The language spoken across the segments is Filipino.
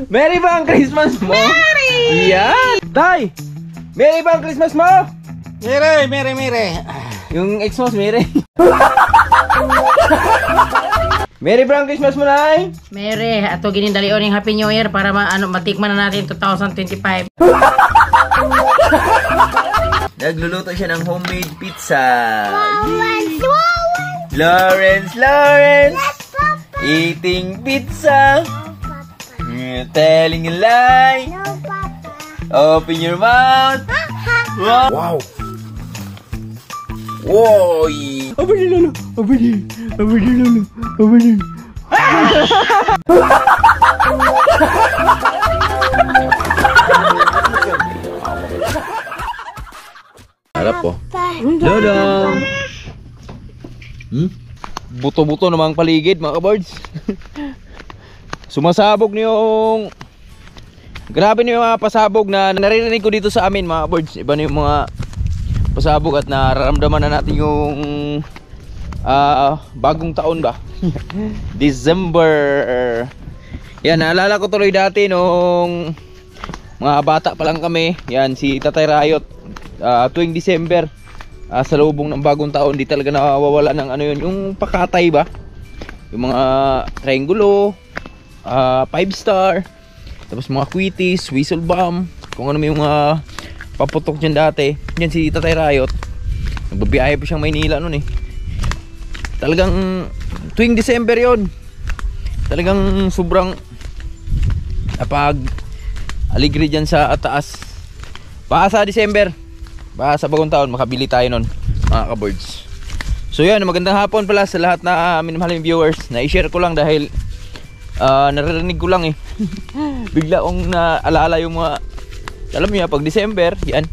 Merry ba ang Christmas mo? Merry! Yeah! Tay! Merry ba ang Christmas mo? Mere, mere, mere. Yung ex mo, Merry. Merry ba ang Christmas mo, Nay? Mere, ato ginindalion yung Happy New Year para matikman na natin 2025. Nagluluto siya ng homemade pizza. Lawrence! Eating pizza. Telling a lie. Open your mouth. Wow. Woy. Apa ni lolo? Harap po. Dodong. Buto-buto namang paligid mga kabards. Sumasabog niyong grabe na yung mga pasabog na naririnig ko dito sa amin mga kabards. Iba na yung mga pasabog at nararamdaman na natin yung bagong taon ba. December. Yan, naalala ko tuloy dati nung mga bata pa lang kami. Yan, si Tatay Rayot tuwing December sa lubong ng bagong taon, di talaga nawawala ng ano yun, yung pakatay ba, yung mga triangulo, 5-star, tapos mga quitties, whistle bomb, kung ano may mga paputok dyan dati. Yan si Tatay Rayot, nagbabiyahe pa siyang Maynila nun eh. Talagang tuwing December yon, talagang sobrang napag aligre dyan sa taas. Baka sa December, baka sa bagong taon makabili tayo nun mga kaboards. So yan, magandang hapon pala sa lahat na minamahaling viewers. Na-share ko lang dahil naririnig ko lang eh. Bigla kong naalaala yung mga, alam niyo pag December yan,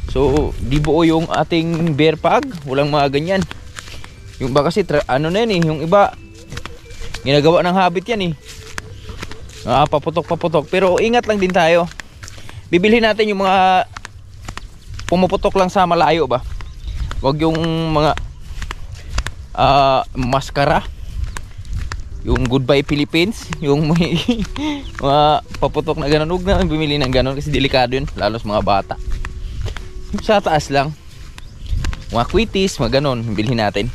so di buo yung ating bear pag, walang mga ganyan. Yung iba kasi ano na yan eh, yung iba ginagawa ng habit yan eh, paputok. Pero ingat lang din tayo. Bibilhin natin yung mga pumuputok lang sa malayo ba, wag yung mga maskara, yung Goodbye Philippines, yung may mga paputok na ganun. Huwag na bumili ng ganun kasi delikado yun, lalo sa mga bata. Sa taas lang, mga quitties, mga ganun, bilhin natin.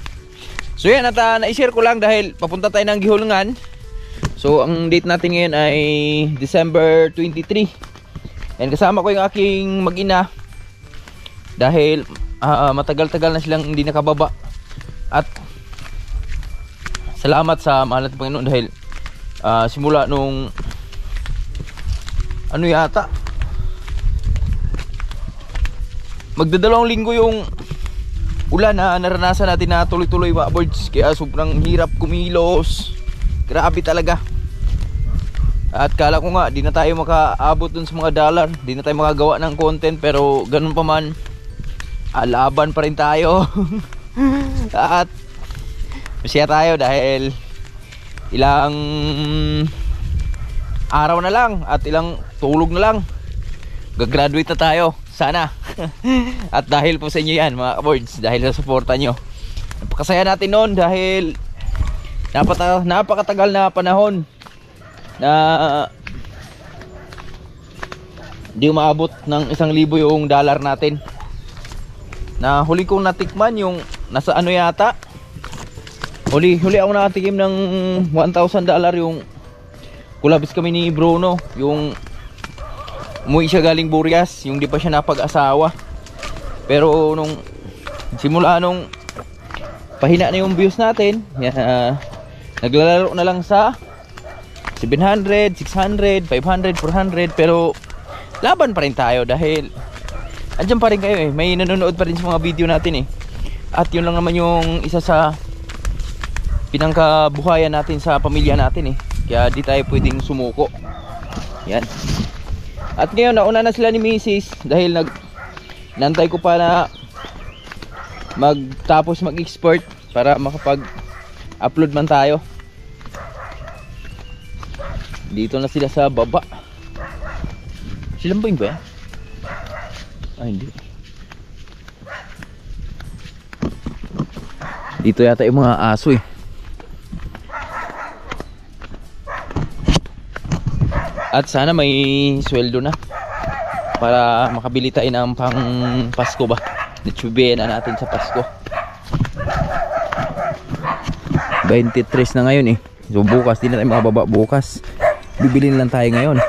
So yan, at na-share ko lang dahil papunta tayo ng Gihulungan. So ang date natin ngayon ay December 23. And kasama ko yung aking mag-ina dahil matagal-tagal na silang hindi nakababa. At salamat sa mahal nating Panginoon dahil simula nung ano yata, magdadalawang linggo yung ulan na naranasan natin na tuloy-tuloy mga birds. Kaya sobrang hirap kumilos, grabe talaga. At kala ko nga di na tayo makaabot dun sa mga dollar, di na tayo makagawa ng content, pero ganun pa man, laban pa rin tayo. At masaya tayo dahil ilang araw na lang at ilang tulog na lang gagraduate na tayo sana. At dahil po sa inyo yan mga kaboards, dahil sa suporta nyo, napakasaya natin noon dahil napakatagal na panahon na di umaabot ng 1,000 yung dollar natin. Na huli kong natikman yung nasa ano yata, huli ako nakatikim ng $1,000 yung kulabis kami ni Bruno, yung umuwi siya galing Burias, yung di pa siya napag-asawa. Pero nung simula nung pahina na yung views natin, naglalaro na lang sa 700, 600, 500, 400. Pero laban pa rin tayo dahil andyan pa rin kayo eh, may nanonood pa rin sa mga video natin eh. At yun lang naman yung isa sa pinangkabuhayan natin sa pamilya natin eh. Kaya di tayo pwedeng sumuko. Yan. At ngayon nauna na sila ni Mrs. dahil nantay ko pa na magtapos mag-export para makapag-upload man tayo. Dito na sila sa baba. Silang ba yan? Ay hindi. Dito yata yung mga aso eh. At sana may sweldo na para makabili tayo ng pang Pasko ba. Nitsubihan na natin sa Pasko. 23 na ngayon eh. So bukas, di na tayo makababa bukas. Bibili lang tayo ngayon.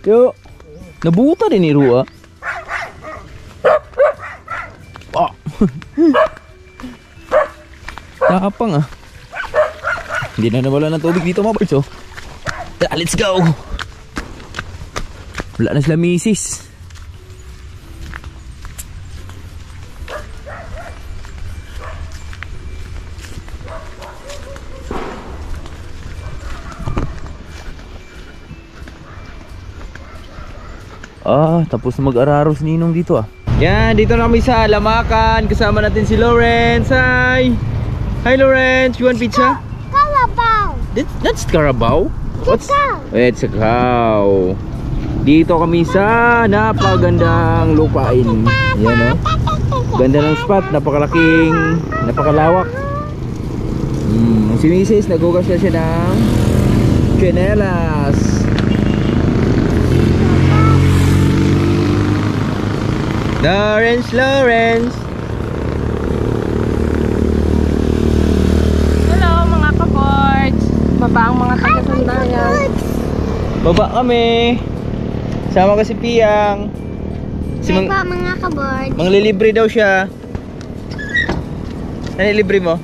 Yo, nabuta din ni Rua. Ah. Tapang ah. Hindi na nawala ng tubig dito mga birds oh. Let's go. Wala na sila misis. Tapos na mag-araros ni Ninong dito ah. Yan, dito na kami sa Lamakan. Kasama natin si Lawrence. Hi! Hi Lawrence, you want pizza? Carabao. That's Carabao? It's a cow. It's a cow. Dito kami sa napagandang lupain. Yan oh. Ganda ng spot, napakalawak. Si Mrs. nagugas na siya ng chinelas. Lawrence. Hello mga kapords. Baba ang mga taga-sandayan. Baba kami. Sama ko si Piang. May pa mga kaboard. Manglilibre daw siya. Ano libre mo?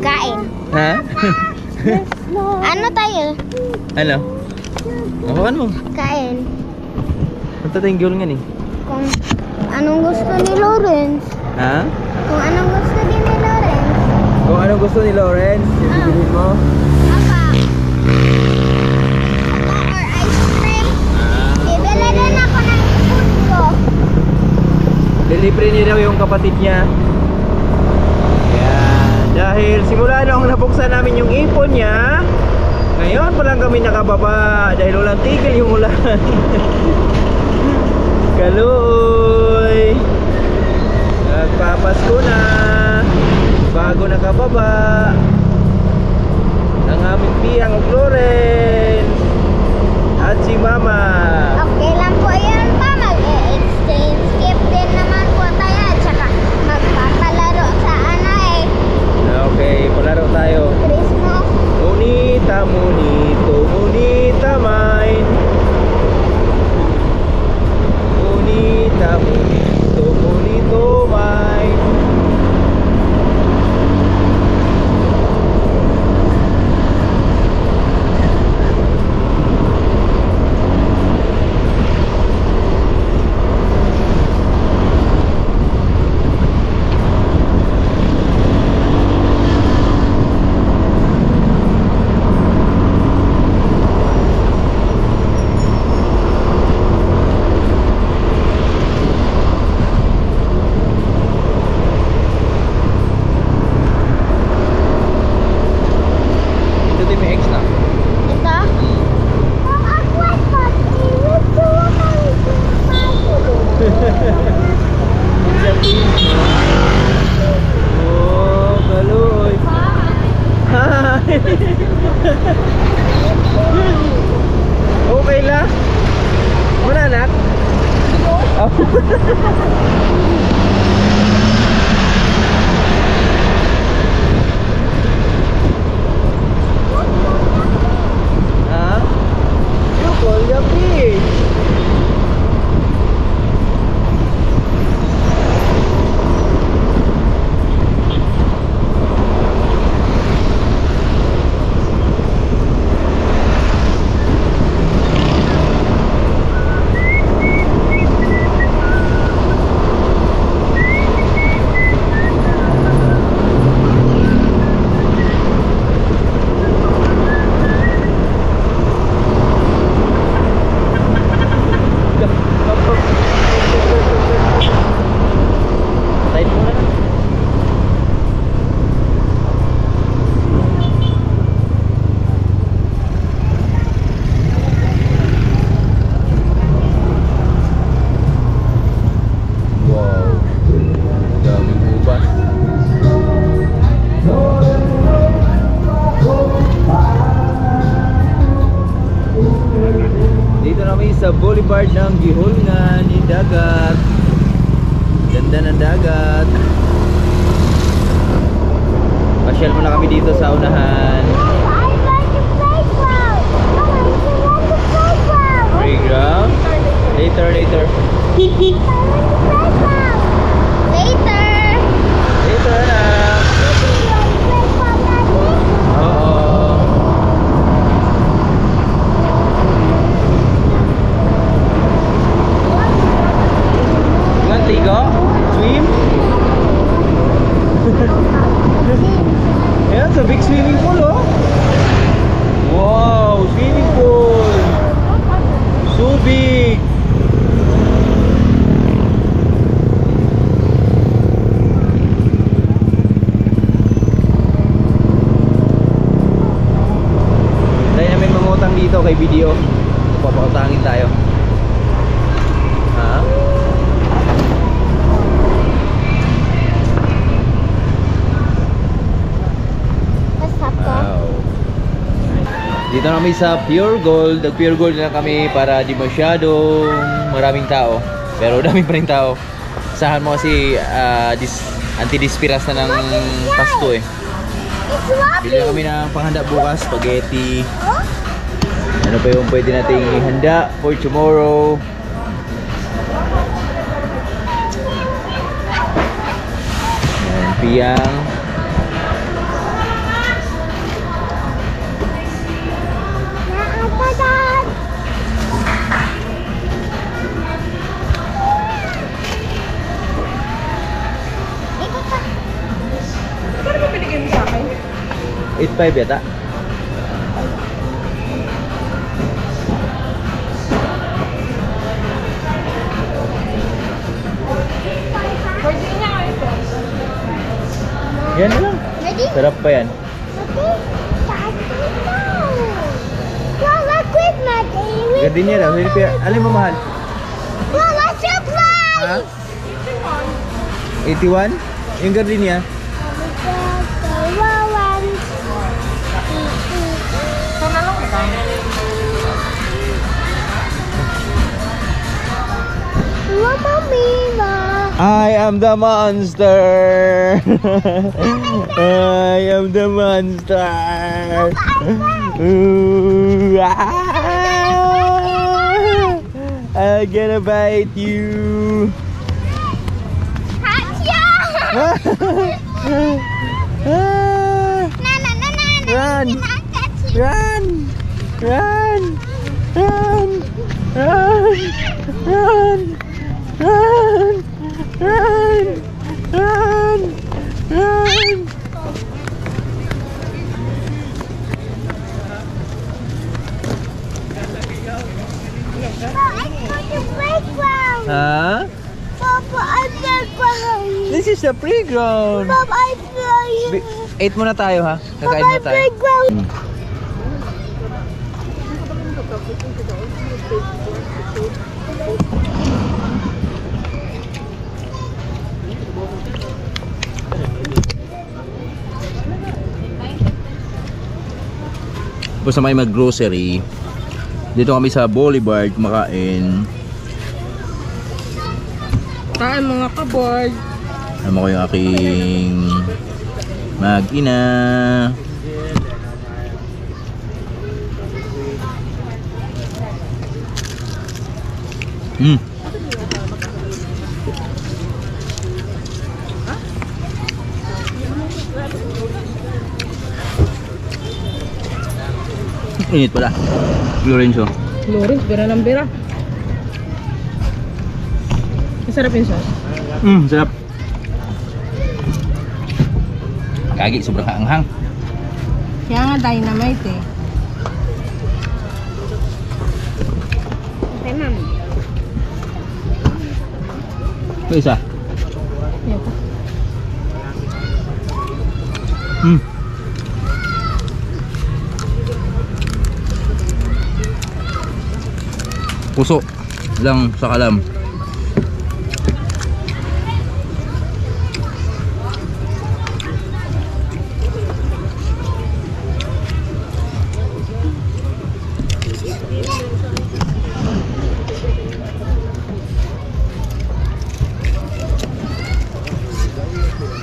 Kain. Ha? Ano tayo? Ano? Hawakan mo. Kain. Ang tatanggol nga eh. Kung anong gusto ni Lawrence. Ha? Kung anong gusto din ni Lawrence. Kung anong gusto ni Lawrence, yung bibilin mo. Apa? Or ice cream. Bibili din ako ng food ko. Lilibre niya daw yung kapatid niya. Yan. Dahil simula nung nabuksan namin yung ipon niya, ngayon pa lang kami nakababa dahil walang tigil yung ulan. Kaluoy. Nagpapasko na. Bago nakababa ang aming Piang of Lawrence at si Mama. Okay lang po yan pa. Mag-exchange gift din naman po tayo. At saka magpapalaro sa ano eh. Okay, palaro tayo. Christmas. Munita, munita mine. Munita, munito mine. kami sa boulevard ng Gihulngan, yung dagat. Ganda ng dagat. Pasyal muna kami dito sa unahan. I like the playground. I like the playground. Playground. Later. I like the playground. Later. Later na. Playground, Daddy? Oo. You want to go? Swim? Yeah, it's a big swimming pool, oh. Wow, swimming pool. So big. Tayo namin mangutang dito kay video. Papautangin tayo. Ha? What's up, Dad? Wow. Dito na kami sa Pure Gold. Nag-Pure Gold na kami para di masyadong maraming tao. Pero dami pa rin tao. Sahan mo kasi anti-dispiras na ng Pasko eh. It's Robbie. Bili na kami ng panghanda bukas, spaghetti. Ano pa yung pwede nating ihanda for tomorrow? Ayan, piyang. Dad. Ikaw pa. 8.5 yata. Yan na lang. Ready? Sarap pa yan. Okay. Well, let's quick, Daddy. Gardenia daw. Alin mo mahal? Well, what's your Ha? price? 81? Yung gardenia? I am the monster. I am the monster. Ooh, ah, I'm gonna bite you. Run! Run! Run! Run! Run! Run! Run! Run! Run! Run! Huh? Papa, I'm playground. This is the playground. Papa, I'm playground. Eat muna tayo ha. Kakain muna tayo. Playground. Tapos na may mag-grocery. Dito kami sa Boulevard kumakain. Kain mga kaboy. Tama ko yung aking mag-ina. Init pala. Lorenzo. Lawrence, bira ng bira. Masarap yun sauce. Sarap. Kagi, sobrang kaanghang. Kaya nga dynamite eh. Okay, Mom. Ito isa. Yan pa. Puso lang sa kalam.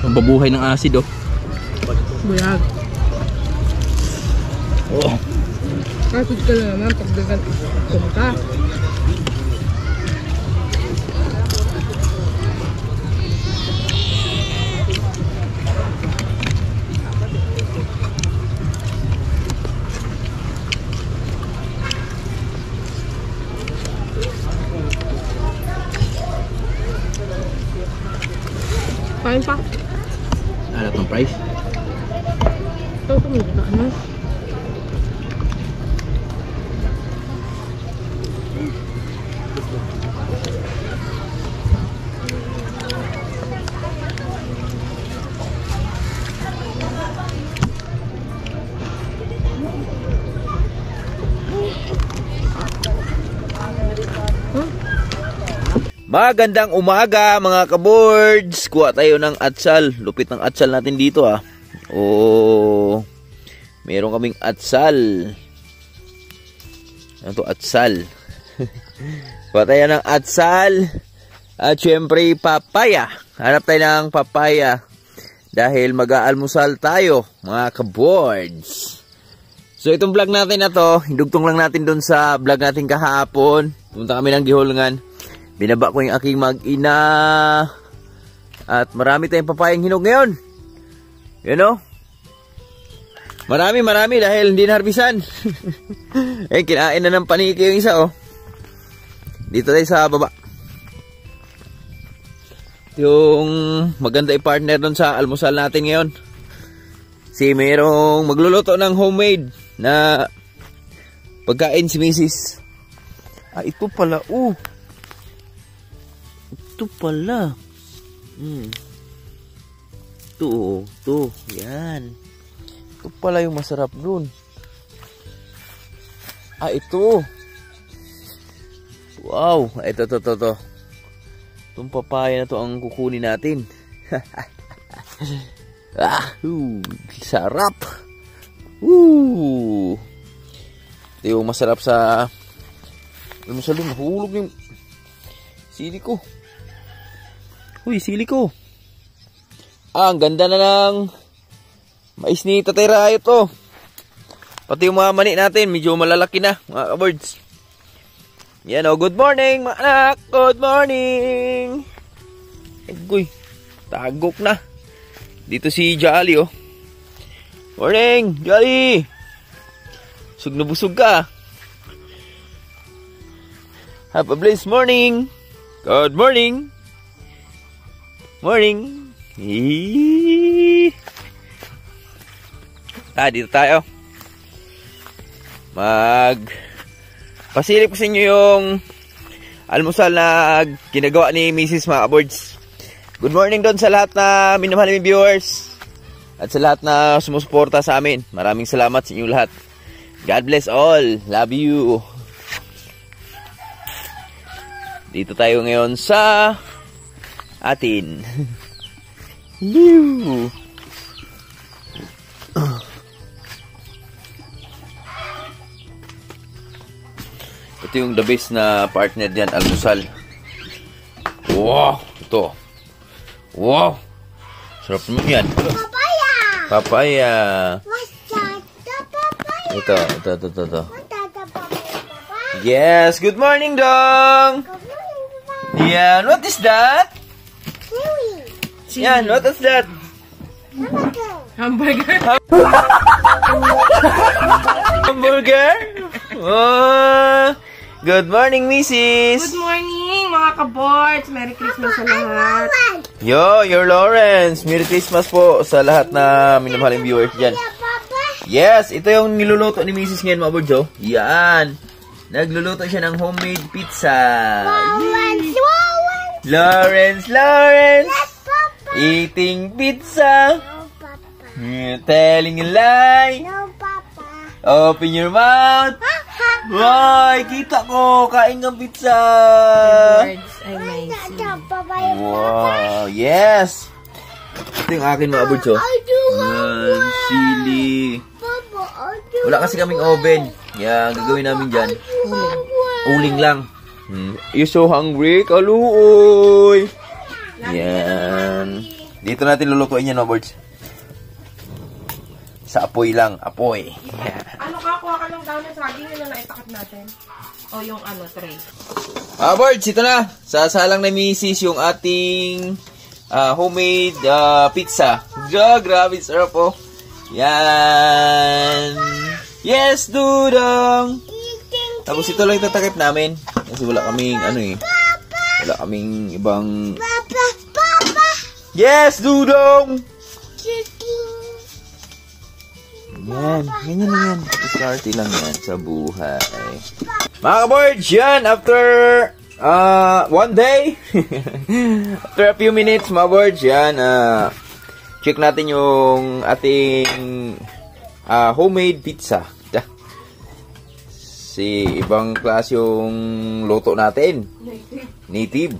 Ang babuhay ng acid, oh. Buyag. Oh. Acid ka na naman pagdagan. Kumta. Kain pa. Ano itong price? Ito, tumigil na ano. Magandang umaga mga kaboards. Kuha tayo ng atsal. Lupit ng atsal natin dito ah. Oh, meron kaming atsal. Ano to, atsal? Kuha tayo ng atsal. At syempre papaya. Hanap tayo ng papaya. Dahil mag-aalmusal tayo mga kaboards. So itong vlog natin na to, hindugtong lang natin dun sa vlog natin kahapon. Pumunta kami ng Gihulngan. Binaba ko yung aking mag-ina. At marami tayong papayang hinog ngayon. You know? Marami dahil hindi na-harbisan. Eh, kinain na ng paniki yung isa, oh. Dito tayo sa baba. Yung maganda i-partner doon sa almusal natin ngayon. Si mayroong magluluto ng homemade na pagkain si Mrs. Ah, ito pala, oh. Ito pala. Ito. Yan. Ito pala yung masarap dun. Ah, ito. Wow. Ito. Itong papaya na to ang kukunin natin. Sarap. Ito yung masarap sa... Ano sa lun? Nahulog yung sili ko. Uy, sili ko. Ah, ang ganda na ng mais ni Tatay Rayo to. Pati yung mga mani natin, medyo malalaki na, mga kaboards. Yan o, good morning, mga anak. Good morning. Uy, tagok na. Dito si Jolly, oh. Morning, Jolly. Busog na busog ka. Have a blessed morning. Good morning. Morning. Dito tayo. Pasilip ko sa inyo yung almusal na ginagawa ni Mrs. mga kaboards. Good morning doon sa lahat na minamahal ng viewers. At sa lahat na sumusuporta sa amin. Maraming salamat sa inyo lahat. God bless all. Love you. Dito tayo ngayon sa atin. Ito yung the best na partner diyan, almusal. Wow, ito. Wow. Sarap naman yan. Papaya. Ito. Yes, good morning, Dong. Yan, what is that? Yan, what is that? Hamburger. Hamburger? Oh, good morning, Mrs. Good morning, mga kaboards. Merry Christmas sa lahat. You're Lawrence. Merry Christmas po sa lahat na minamahal ng viewers dyan. Yes, ito yung niluluto ni Mrs. ngayon, mga boards, oh. Yan. Nagluluto siya ng homemade pizza. Lawrence. Eating pizza. Telling a lie. Open your mouth. Wow, kita ko. Kain ng pizza. Wow, yes. Ito yung akin mga abuds, oh. Sili. Wala kasi kaming oven. Yan, gagawin namin dyan. Uling lang. You so hungry? Kaluoy. Yan. Dito natin lulutuin yan, mga birds. Sa apoy lang. Apoy. Ano ka? Kuha ka ng daw ng saging na naitakot natin. O yung tray. Mga birds, ito na. Sasalang na misis yung ating homemade pizza. Grabe, sarap po. Yan. Yes, Dudong! Tapos ito lang itatakip namin. Kasi wala kaming wala kaming ibang... Yes, Dudong! Yan, ganyan lang yan. Diskarte lang yan sa buhay. Mga ka-boards, yan, after 1 day, after a few minutes, mga boards, yan, check natin yung ating homemade pizza. Si ibang klase yung luto natin. Native.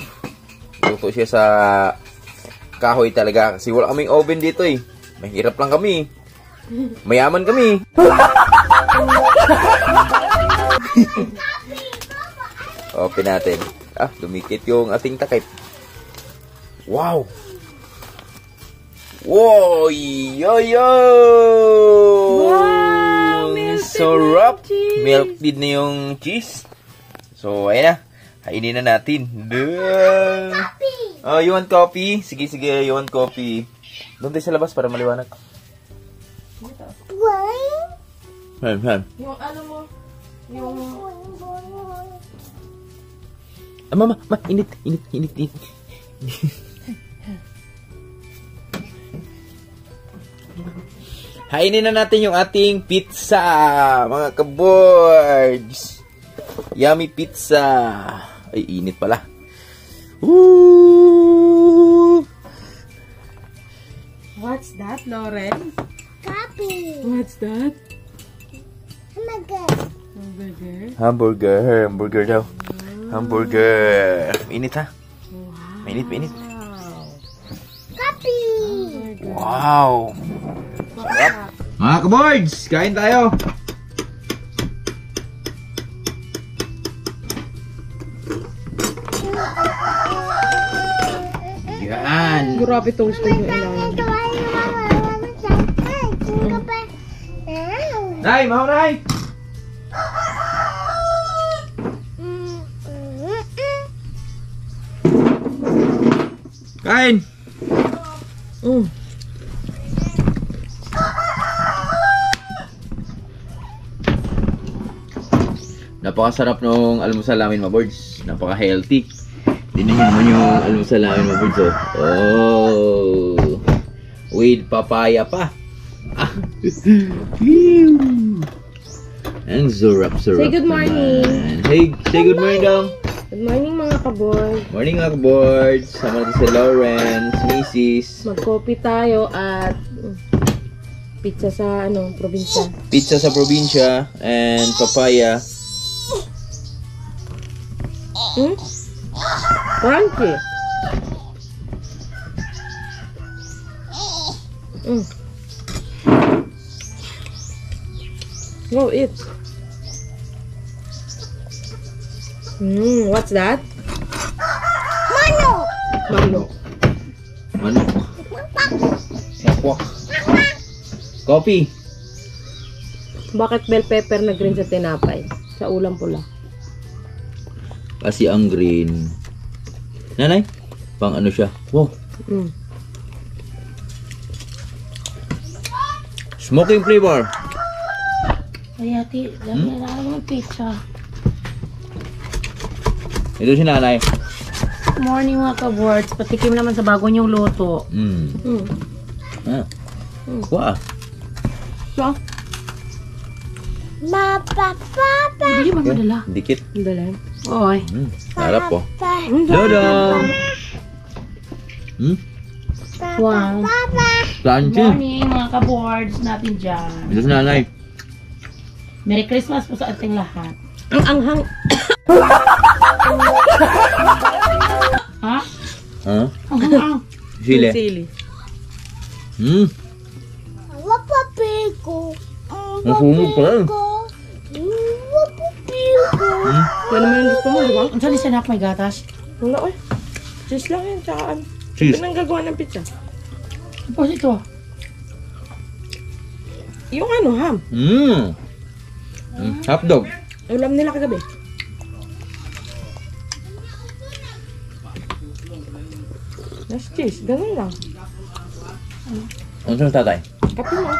Luto siya sa kahoy talaga. Kasi wala kaming oven dito eh. Mahirap lang kami. Mayaman kami. Open natin. Dumikit yung ating takip. Wow! Wow! Yo! Wow! Sarap! Milk din na yung cheese. So, ayan na. Hainin na natin. Oh, you want coffee? Sige, you want coffee. Doon tayo sa labas para maliwanag. Han. Yung mo, yung... Mama, init. Hainin na natin yung ating pizza, mga ka-boards. Yummy pizza. Ay, init pala. Woo! What's that, Lauren? Copy. What's that? Hamburger daw. Hamburger. Init ha? Mainit. Copy. Wow! Sarap. Mga ka-boards, kain tayo. Yan. Grabe toasted yung ilalim. Nay, maho nay. Kain. Napakasarap nung almusal namin, mga boards. Napaka-healthy. Tingnan niyo naman yung almusal namin, mga boards. Oh. With papaya pa. Ang sarap. Say good morning. Hey, say good morning daw. Good morning, mga kaboy. Morning, mga ka-boards. Sama natin si Lawrence, Mrs. Mag-coffee tayo at pizza sa probinsya. Pizza sa probinsya and papaya. Crunchy. Go eat. What's that? Manok. Sakwak. Coffee. Bakit bell pepper na green sa tinapay? Sa ulam pula. Kasi ang green. Nanay, pang ano siya? Wow. Smoking flavor. Ay, ati, lagyan na lang ng pizza. Ito si nanay. Morning, mga ka-boards. Patikim naman sa bago niyong luto. Wow. So, Papa. Hindi ba madala? Dikit. dalan. Oy. Harap po. Dodong. Wow. Planchi. Morning, mga ka-boards natin dyan. Ito si nanay. Merry Christmas po sa ating lahat. Ang anghang. Ha? Ha? Ang Sili. Sili. Wapapiko. Ang sunog pala. Wapapiko. Yan naman yung gusto mo, di ba? Ang saan isa na may gatas? Wala, oy. Cheese lang yan, tsaka ano. Cheese. Ito nang gagawa ng pizza. Tapos ito. Yung ano, ham. Hotdog. Ulam nila kagabi. That's cheese. Ganun lang. Ano sa tatay? Kape mo.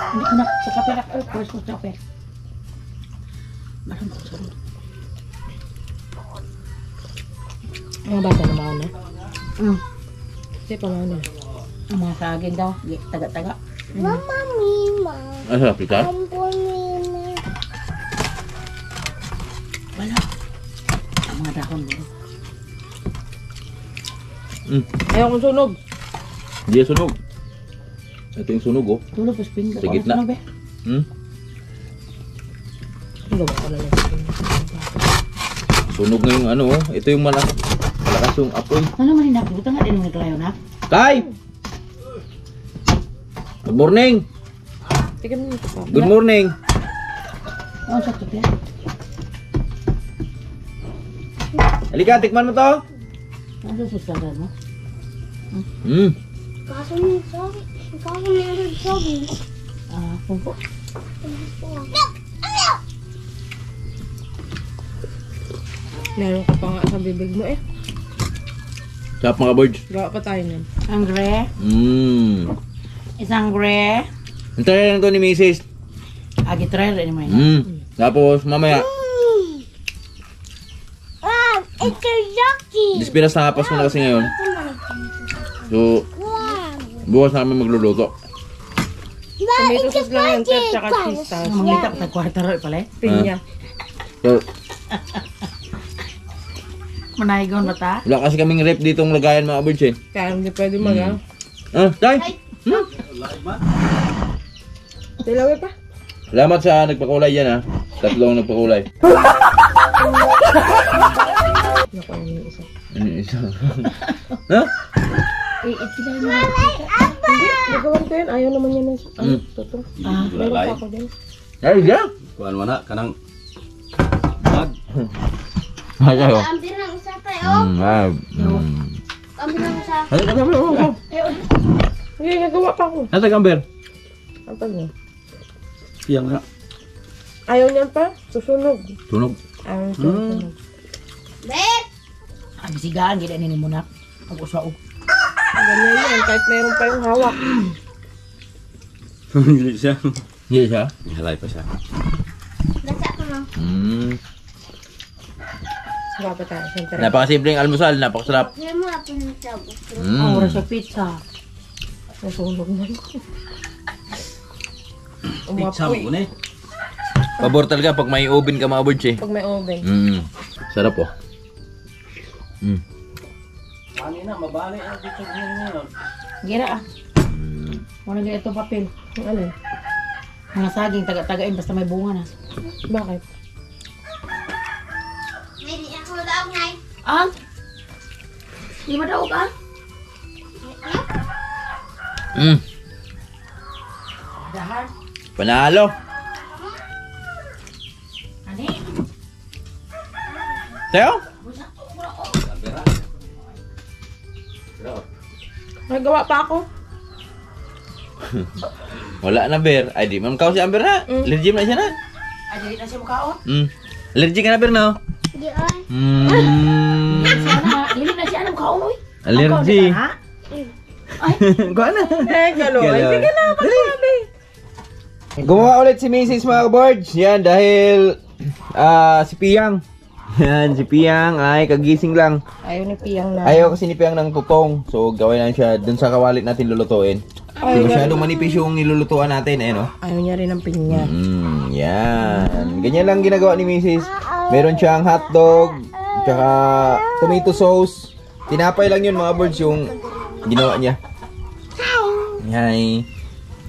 Hindi ko na. Sa kape na. First ko sa kape. Marang ko sa Mga bata na mauna. Kasi pa mauna. Ang mga saging daw. Taga-taga. Mama Mima. Ano sa pita? Ampun Mima. Wala. Ang mga dahon mo. Ayaw kong sunog. Hindi sunog. Ito yung sunog oh. Tulog pa spin. Sa gitna. Gawa ko na lang. Sunog na yung ano oh. Ito yung malakas yung apoy. Ano man hinak? Buta nga din mo naglayo na. Tay! Good morning! Tignan mo ito pa. Good morning! Ano sa kape? Halika, tikman mo to! Ano sa susunod mo? Kaso may sabi. Kaso meron sabi. Pumpo. Meron ka pa nga sa bibig mo eh. Sarap mga birds. Gawa pa tayo nun. Sangre. Isangre. Hintayin lang to ni Mrs. Agitrer. Ano mo Tapos mamaya, Wow, it's a yucky. dispiras na hapas mo na kasi ngayon. So, Wow. bukas na kami magluluto. Tomato sauce lang yan, Ter, tsaka cheese sauce. Ang mangita ko sa kwarta rin pala eh. Pinya. So, Manahigon ba ta? wala kasi kaming rep ditong lagayan mga birds eh. Kaya hindi pwede mag Tay! Tilawi pa. Salamat sa nagpakulay yan ha. Tatlong nagpakulay. Naku, ano yung isa. Ano yung isa? Ha? Itigay mo. Nagawan ko yan. Ayaw naman yan ng totoo. Meron pa ako din. Ay, yan! Kuan mo na kanang Ay, kayo. Ambil ng isa tayo. Ambil ng isa. Ay, nagawa. Hindi, nagawa pa ako. Nasa gamber? Ang pag niya. Iyang na. Ayaw niyan pa. Susunog. Tunog. Ayaw niya susunog. Bet. Ang bisigaan, gila nini mo na. Ang usao. Ganyan yan. Kahit meron pa yung hawak. Hindi siya. Hindi siya? Halay pa siya. Basa ko lang. Gawa pa tayo. Siyempre. Napakasimpleng almusal, napakasarap. Hindi mo ako ng sabot. Ang oras sa pizza. Susunog na. Pizza mo Umapoy. ni. Pabor talaga pag may oven ka mga birds eh. Pag may oven. Sarap oh. Kanina mabali ang dito ngayon. Gira ah. Wala nga ito papel. Yung ano? Mga saging, taga-tagain basta may bunga na. Bakit? Hindi ako daw ngay. Ah? Di ba daw ka? Dahar. Panalo. Ani? Teo? May gawa pa ako. Wala na Ber. Ay di man kao si Amber na. Allergic na siya na. Ay, dali na siya mukhaon. Allergic ka na Ber no? Di ay. Sana, dili na siya anong kaon, uy. Allergy. Kuha na. Eh, galo. Ay, sige na. Pagsabi. Gumawa ulit si Mrs. mga boards. Yan dahil si Piyang. Yan si Piyang ay kagising lang. Ayaw ni Piyang na. Ayaw kasi ni Piyang ng tutong. So gawin lang siya dun sa kawalit natin lulutuin. Kasi masyadong manipis yung nilulutuan natin eh no. Ayaw niya rin ng pinya. Yan. Ganyan lang ginagawa ni Mrs. Meron siyang hotdog, tsaka tomato sauce. Tinapay lang yun mga birds yung ginawa niya. Hi.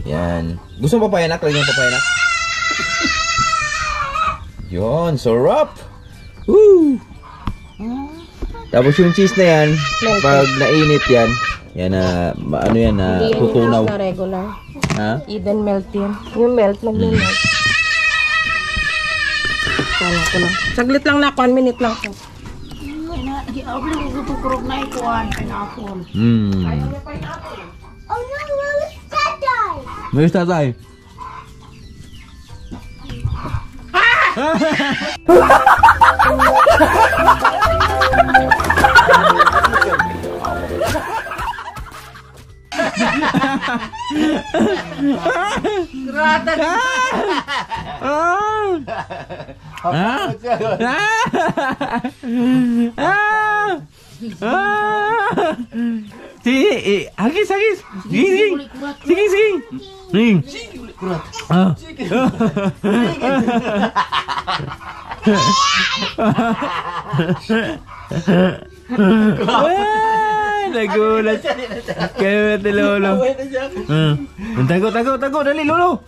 Yan. Gusto mo papayanak? Lagyan mo papayanak. Yun, sarap. Woo! Tapos yung cheese na yan, pag nainit yan, yan na, ano yan na, tutunaw. Na regular. Ha? Even melt yan. Yung melt, nag-melt. Kala ko lang. Saglit lang na, 1 minute lang po. Ako lang gusto kurog na ikuan, pineapple. Oh no, Where's tatay? Sige, agis. Sige. Nagulat. Kayo ate Lolo. Tago, dali Lolo.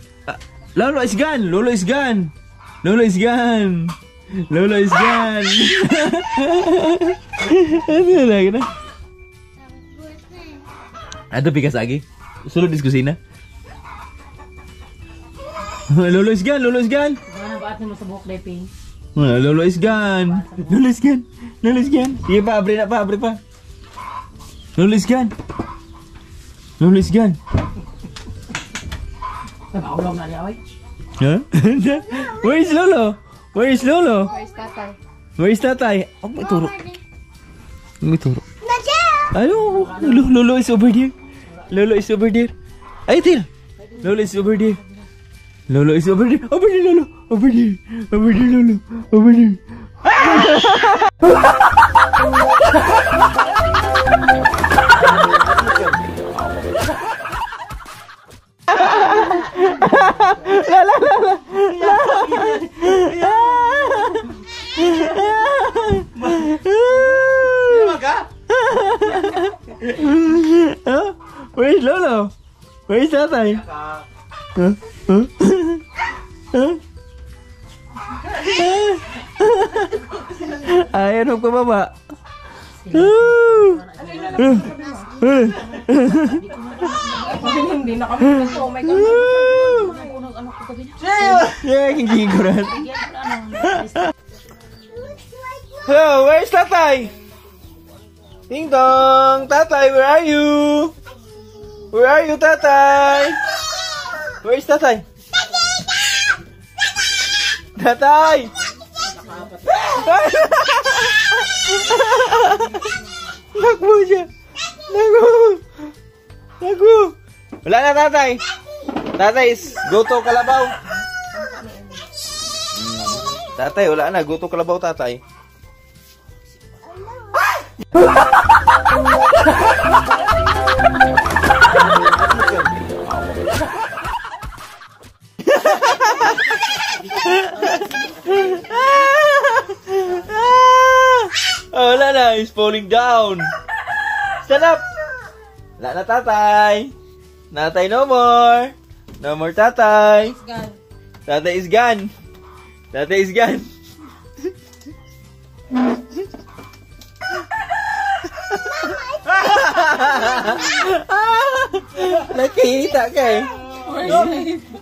Lolo is gone. Ano lagi na? Ato pikas lagi. Sulod is kusina. Lolo is gone. Ano ba atin mo sa buhok, Deping? Lolo is gone. Sige pa, abre pa. Lolo is gone. Nag-aulog na niya, oy. Huh? Where is Lolo? Where's tatay? Where is tatay? Oh, may turo. Nandiyan! Ayo, Lolo is over there. Ay, Til. Lolo is over there. Over there, Lolo. Where is Lolo? Where is tatay? Ayan, magpababa. Hindi na kami nito. Oh my God. Yeah, hindi ko rin. Hello, where's tatay? Ding dong, tatay, where are you? Tatay? Where's tatay? Tatay! Nagbo siya! Nagbo! Wala na tatay! Tatay is go to Kalabaw! Tatay, wala na. Go to Kalabaw, tatay. Oh, wala na. He's falling down. Stand up. Wala na, tatay. Tatay, no more. No more, tatay. Tatay is gone. Nakita ka eh.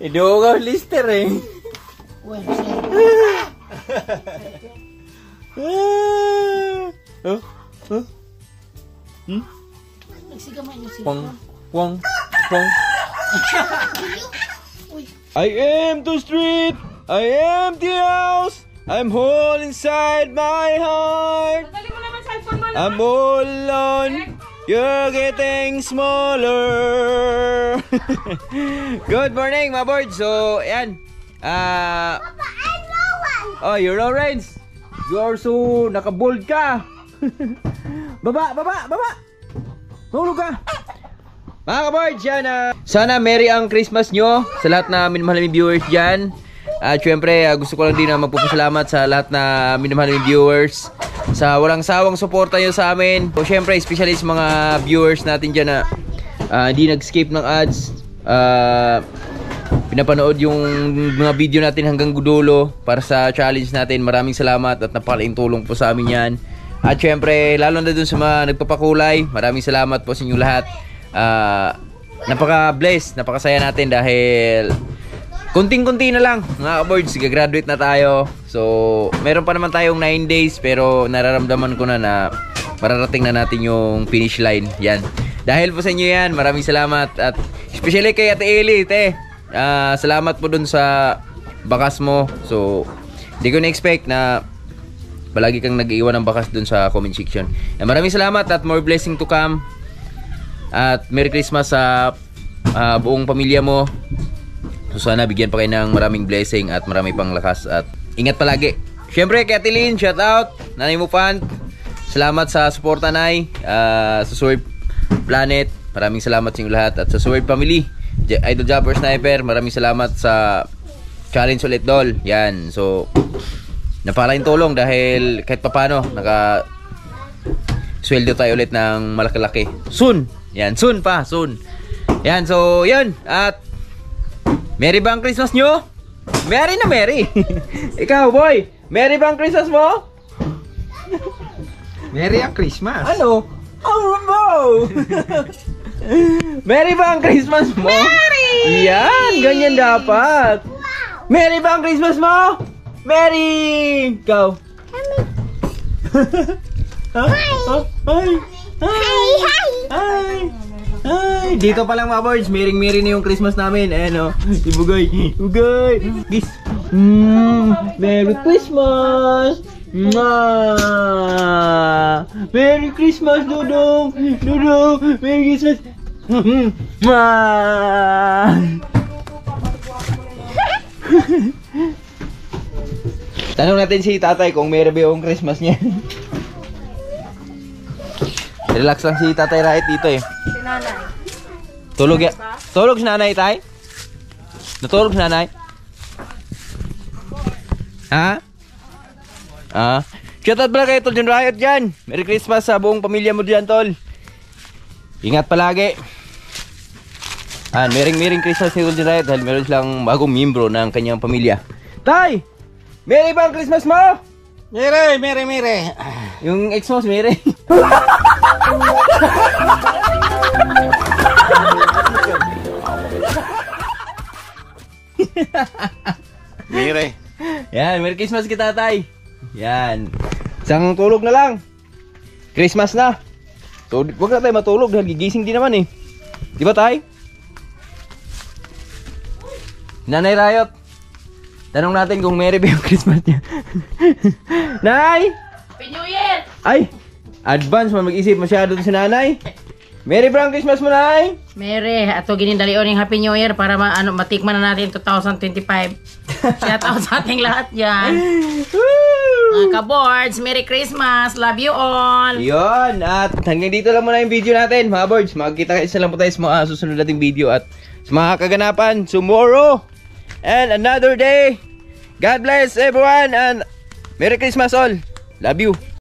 Ido ka lister eh. Wang. I am the street. I am the house. I'm whole inside my heart. Dali mo naman cellphone mo. I'm all alone. You're getting smaller. Good morning, my board. So, ayan. Oh, you're Lawrence. You're so nakabold ka. Baba. Mahulog ka. Mga kaboards, yan. Sana merry ang Christmas nyo sa lahat na minamahaling viewers dyan. At syempre, gusto ko lang din na magpapasalamat sa lahat na minamahaling viewers sa walang sawang suporta nyo sa amin. So syempre, especially sa mga viewers natin dyan na hindi nag-skip ng ads. Pinapanood yung mga video natin hanggang dulo para sa challenge natin. Maraming salamat at napakalaking tulong po sa amin yan. At syempre, lalo na dun sa mga nagpapakulay, maraming salamat po sa inyo lahat. Napaka-blessed, napakasaya natin dahil kunting-kunti na lang mga kaboards, gagraduate na tayo. So meron pa naman tayong 9 days pero nararamdaman ko na mararating na natin yung finish line. Yan, dahil po sa inyo yan, maraming salamat. At Especially kay Ate Eli, te. Salamat po dun sa bakas mo. So, hindi ko na-expect na palagi kang nag-iwan ng bakas dun sa comment section. Maraming salamat at more blessing to come. At Merry Christmas sa buong pamilya mo. So sana bigyan pa kayo ng maraming blessing at marami pang lakas at ingat palagi. Syempre kay Ate Lynn, shout out. Nanay mo fan. Salamat sa suporta, Nay. Sa Sword Planet, maraming salamat sa inyo lahat. At sa Sword Family, Idol Jumper Sniper, maraming salamat sa challenge ulit, Dol. Yan, so napakalaking tulong dahil kahit papano sweldo tayo ulit ng malaki-laki. Soon! Yan, soon pa, soon. Yan, so yan. At Merry ba ang Christmas nyo? Merry na Merry. Ikaw, boy, Merry ba ang Christmas mo? Merry ang Christmas. Ano? Oh, no! Merry ba ang Christmas mo? Merry! Yan, ganyan dapat. Merry ba ang Christmas mo? Merry! Ikaw? Hi! Hi! Hi! Dito pa lang mga boys, miring-miri na yung Christmas namin. Ayan o, ibugay. Ibugay! Gis! Merry Christmas! Merry Christmas, Dudong! Dudong! Merry Christmas! Tanong natin si tatay kung meron ba yung Christmas niya. Relax lang si tatay Rahit dito eh. Si nanay. Tulog ya. Tulog si nanay, tay? Natulog si nanay? Ha? Shoutout pala kayo, Tol John Riot dyan. Merry Christmas sa buong pamilya mo dyan, Tol. Ingat palagi. Merry Christmas si Tol John Riot dahil meron silang bagong miyembro ng kanyang pamilya. Tay! Merry ba ang Christmas mo? Merry. Yung ex mo, si Merry. Merry. Yan, Merry Christmas kita, tay. Yan. Isang tulog na lang. Christmas na. So, wag na tayo matulog dahil gigising din naman eh. Di ba, tay? Nanay Riot, tanong natin kung Merry ba yung Christmas niya. Nay! Happy New Year! Ay! Advance, mag-isip masyado si nanay. Merry ba ang Christmas mo, Nay? Merry, ato ginindalion yung Happy New Year para matikman na natin 2025. Shout out sa ating lahat yan. Mga ka-boards, Merry Christmas! Love you all! Yun, at hanggang dito lang muna yung video natin, mga boards. Magkita-kita lang po tayo sa mga susunod nating video at sa mga kaganapan tomorrow and another day. God bless everyone and Merry Christmas all. Love you.